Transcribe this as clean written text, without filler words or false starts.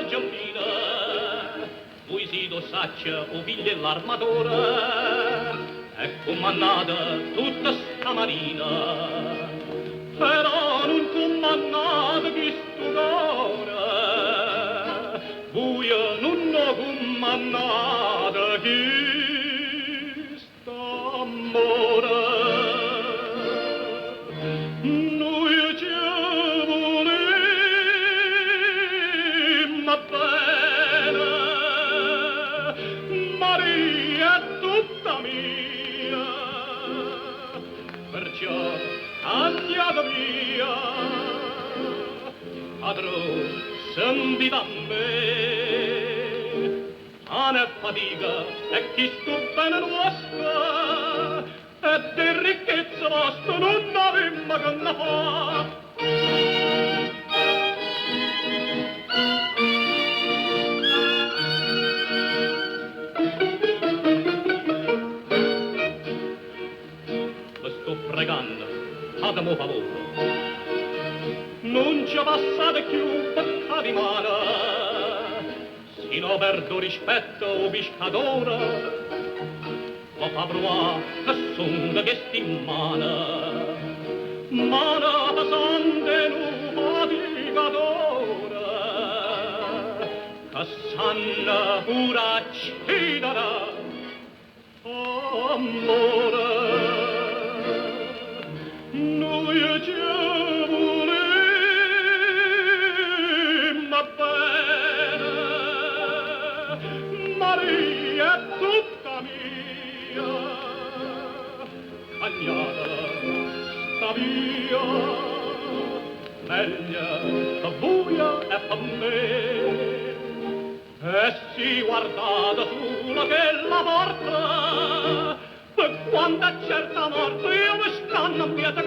Giampina, voi si dossaccia o figlia l'armatore, è comandata tutta sta marina, però non comandate chi stupore, voi non comandate chi sta amore. Noi ci volemmo bene, Maria è tutta mia, perciò andiamo via, padrò sentita a me, ane fatica e chi sto bene nostra, e di ricchezza vostra non avemmo che ne fa. Sto pregando, fatemi un favore, non ci passate più bocca di mano, sino perdo rispetto o pescatore, ma fa provare che sonda che sti in mano pesante un faticatore, che sanno pure accidere amore. Noi ci volemmo bene, Maria è tutta mia, cagnata sta via, meglio che buia è per me, e si guardate solo che la porta, per quando è certa morte io mi stanno a piede